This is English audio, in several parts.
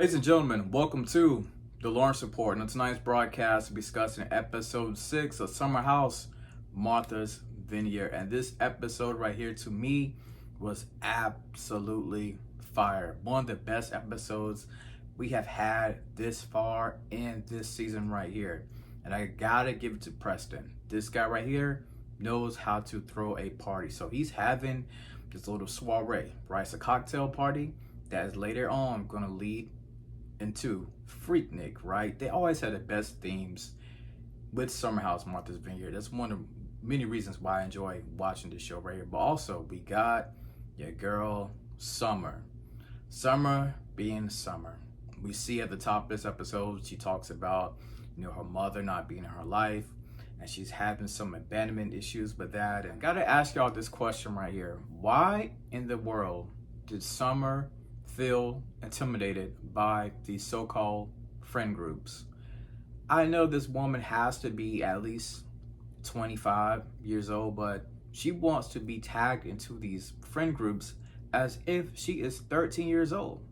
Ladies and gentlemen, welcome to the Lawrence Report. And on tonight's broadcast, we're discussing episode 6 of Martha's Vineyard. And this episode right here, to me, was absolutely fire. One of the best episodes we have had this far in this season right here. And I gotta give it to Preston. This guy right here knows how to throw a party. So he's having this little soiree, right? It's a cocktail party that is later on gonna lead into Freaknik, right? They always had the best themes with Martha's Vineyard. That's one of many reasons why I enjoy watching this show right here. But also, we got your girl, Summer. Summer being Summer. We see at the top of this episode, she talks about, her mother not being in her life, and she's having some abandonment issues with that. And gotta ask y'all this question right here. Why in the world did Summer feel intimidated by these so-called friend groups? I know this woman has to be at least 25 years old, but she wants to be tagged into these friend groups as if she is 13 years old.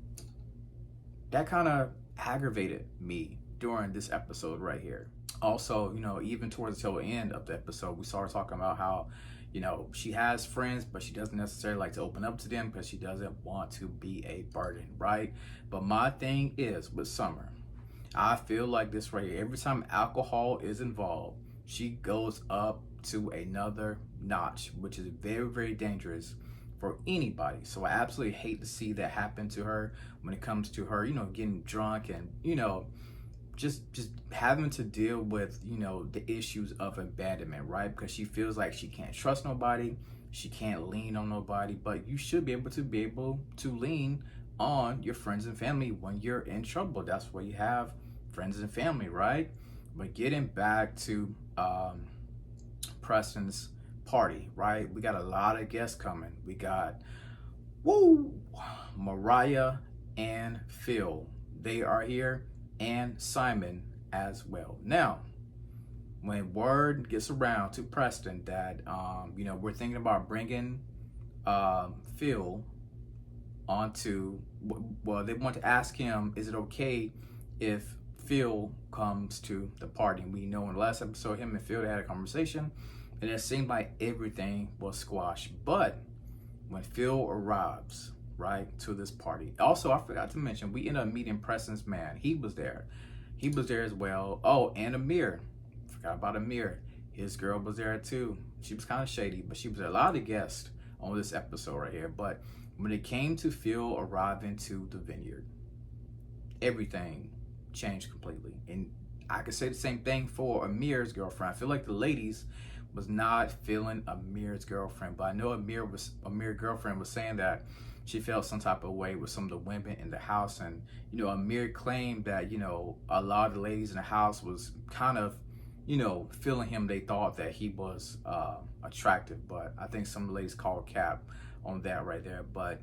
That kind of aggravated me during this episode right here. Also, even towards the tail end of the episode, we saw her talking about how she has friends, but she doesn't necessarily like to open up to them because she doesn't want to be a burden, right? But my thing is with Summer, I feel like this right here, every time alcohol is involved, she goes up to another notch, which is very, very dangerous for anybody. So I absolutely hate to see that happen to her when it comes to her, getting drunk and, just having to deal with the issues of abandonment, right? Because she feels like she can't trust nobody, she can't lean on nobody, but you should be able to lean on your friends and family when you're in trouble. That's why you have friends and family, right? But getting back to Preston's party, right? We got a lot of guests coming. We got Mariah and Phil, they are here, and Simon as well. Now, when word gets around to Preston that we're thinking about bringing Phil onto, well, they want to ask him, is it okay if Phil comes to the party? And we know in the last episode, him and Phil had a conversation, and it seemed like everything was squashed. But when Phil arrives, right, to this party. Also, I forgot to mention, we ended up meeting Preston's man. He was there. He was there as well. Oh, and Amir. Forgot about Amir. His girl was there too. She was kind of shady, but she was there. A lot of guests on this episode right here. But when it came to Phil arriving to the vineyard, everything changed completely. And I could say the same thing for Amir's girlfriend. I feel like the ladies was not feeling Amir's girlfriend, but I know Amir's girlfriend was saying that she felt some type of way with some of the women in the house. And, Amir claimed that, a lot of the ladies in the house was kind of, feeling him. They thought that he was attractive, but I think some of the ladies called cap on that right there. But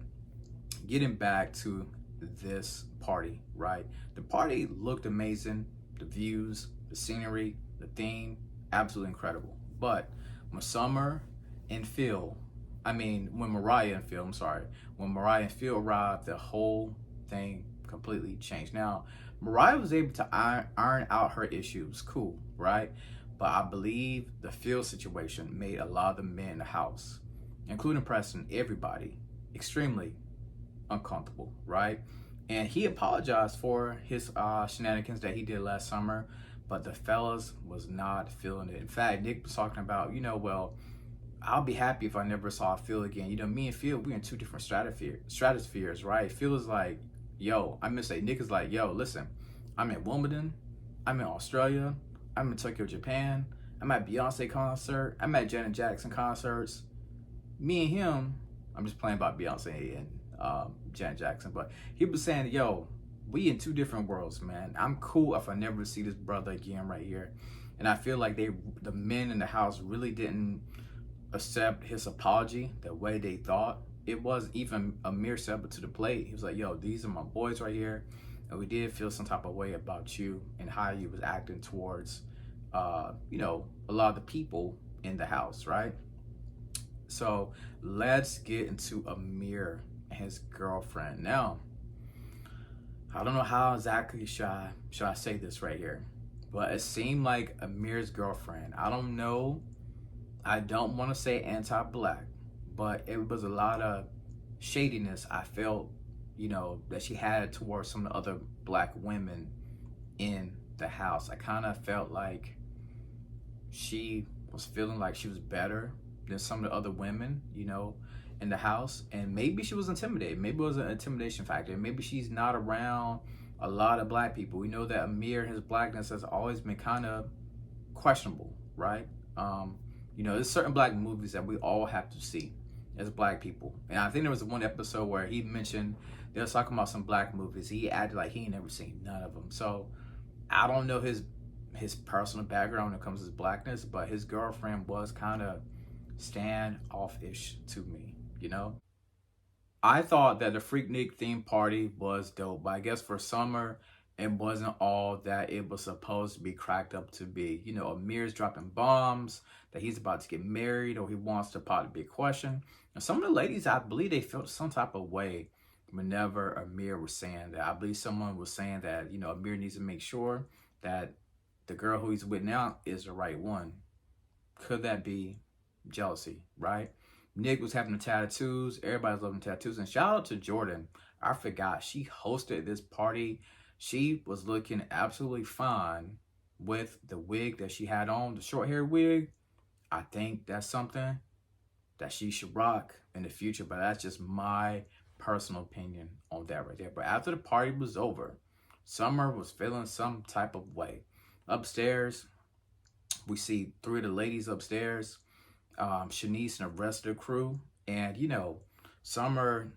getting back to this party, right? The party looked amazing. The views, the scenery, the theme, absolutely incredible. But when Mariah and Phil arrived, the whole thing completely changed. Now, Mariah was able to iron out her issues, cool, right? But I believe the Phil situation made a lot of the men in the house, including Preston, everybody, extremely uncomfortable, right? And he apologized for his shenanigans that he did last summer, but the fellas was not feeling it. In fact, Nick was talking about, well, I'll be happy if I never saw Phil again. Me and Phil, we're in two different stratospheres, right? Phil is like, Nick is like, yo, listen, I'm in Wimbledon, I'm in Australia, I'm in Tokyo, Japan, I'm at Beyonce concert, I'm at Janet Jackson concerts. Me and him, I'm just playing about Beyonce and Janet Jackson, but he was saying, yo, we in two different worlds, man. I'm cool if I never see this brother again right here. And I feel like the men in the house really didn't accept his apology the way they thought. It was even Amir step up to the plate. He was like, yo, these are my boys right here, and we did feel some type of way about you and how you was acting towards a lot of the people in the house, right? So let's get into Amir and his girlfriend. Now, I don't know how exactly should I say this right here, but it seemed like Amir's girlfriend. I don't know. I don't want to say anti-black, but it was a lot of shadiness I felt, that she had towards some of the other black women in the house. I kind of felt like she was feeling like she was better than some of the other women, in the house. And maybe she was intimidated. Maybe it was an intimidation factor. Maybe she's not around a lot of black people. We know that Amir, his blackness has always been kind of questionable, right? There's certain black movies that we all have to see as black people. And I think there was one episode where he mentioned, they were talking about some black movies. He acted like he ain't never seen none of them. So I don't know his personal background when it comes to his blackness, but his girlfriend was kind of standoffish to me. I thought that the Freaknik theme party was dope, but I guess for Summer, it wasn't all that it was supposed to be cracked up to be. Amir's dropping bombs that he's about to get married or he wants to pot a big question. And some of the ladies, I believe they felt some type of way whenever Amir was saying that. I believe someone was saying that, Amir needs to make sure that the girl who he's with now is the right one. Could that be jealousy, right? Nick was having the tattoos. Everybody's loving tattoos. And shout out to Jordan. I forgot. She hosted this party. She was looking absolutely fine with the wig that she had on, the short hair wig. I think that's something that she should rock in the future. But that's just my personal opinion on that right there. But after the party was over, Summer was feeling some type of way. Upstairs, we see three of the ladies upstairs. Shanice and the rest of the crew. And, Summer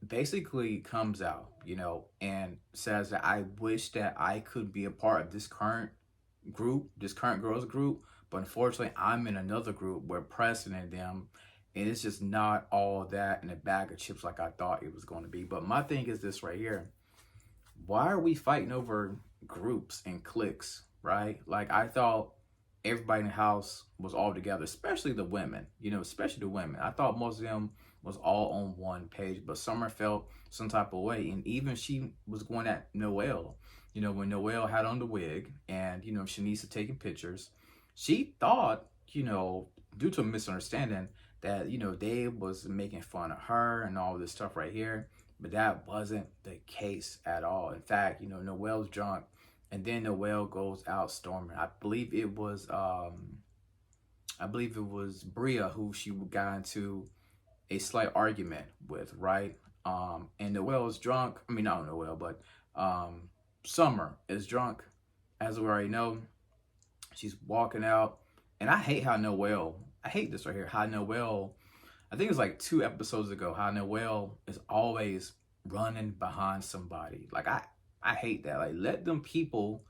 basically comes out, and says that I wish that I could be a part of this current girls group. But unfortunately, I'm in another group where Preston and them, and it's just not all that in a bag of chips like I thought it was going to be. But my thing is this right here. Why are we fighting over groups and cliques, right? Like, I thought everybody in the house was all together, especially the women, I thought most of them was all on one page, but Summer felt some type of way. And even she was going at Noelle, when Noelle had on the wig and, Shanice had taken pictures, she thought, due to a misunderstanding that, Dave was making fun of her and all this stuff right here. But that wasn't the case at all. In fact, Noelle's drunk. And then Noelle goes out storming. I believe it was Bria who she got into a slight argument with, right? And Noelle is drunk. I mean, not Noelle, but Summer is drunk, as we already know. She's walking out, and I hate this right here. How Noelle, I think it was like 2 episodes ago, how Noelle is always running behind somebody. Like I hate that. Like, let them people,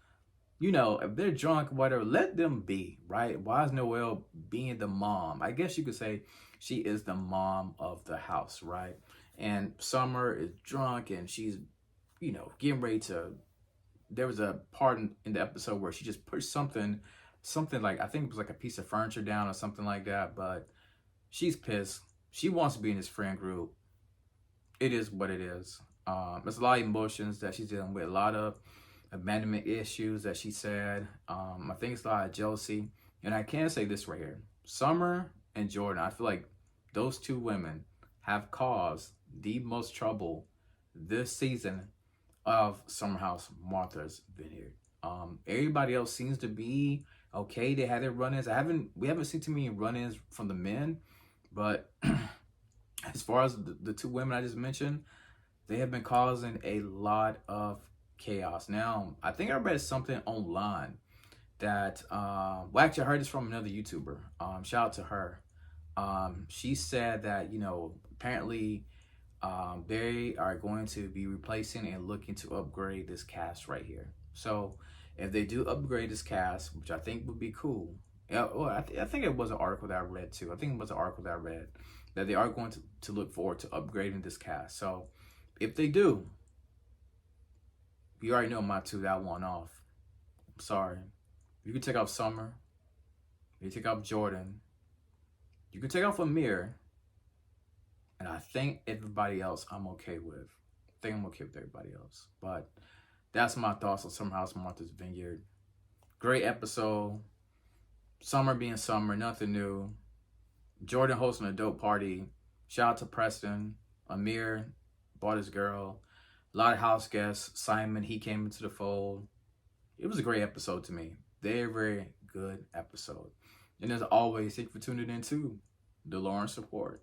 if they're drunk, whatever, let them be, right? Why is Noelle being the mom? I guess you could say she is the mom of the house, right? And Summer is drunk and she's, getting ready to, there was a part in the episode where she just pushed something like, I think it was like a piece of furniture down or something like that, but she's pissed. She wants to be in this friend group. It is what it is. There's a lot of emotions that she's dealing with, a lot of abandonment issues that she said. I think it's a lot of jealousy. And I can say this right here. Summer and Jordan, I feel like those two women have caused the most trouble this season of Martha's Vineyard. Everybody else seems to be okay. They had their run-ins. We haven't seen too many run-ins from the men, but as far as the two women I just mentioned, they have been causing a lot of chaos. Now, I think I read something online that, actually I heard this from another YouTuber. Shout out to her. She said that, apparently they are going to be replacing and looking to upgrade this cast right here. So if they do upgrade this cast, which I think would be cool. Yeah, well, I think it was an article that I read too. That they are going to look forward to upgrading this cast. So if they do, you already know my two that one off. I'm sorry. You can take off Summer. You can take off Jordan. You can take off Amir. And I think everybody else I'm okay with. think I'm okay with everybody else. But that's my thoughts on Summerhousemarthas Vineyard. Great episode. Summer being summer, nothing new. Jordan hosting a dope party. Shout out to Preston. Amir bought his girl. A lot of house guests. Simon, he came into the fold. It was a great episode to me. Very, very good episode. And as always, thank you for tuning in to The Lawrence Report.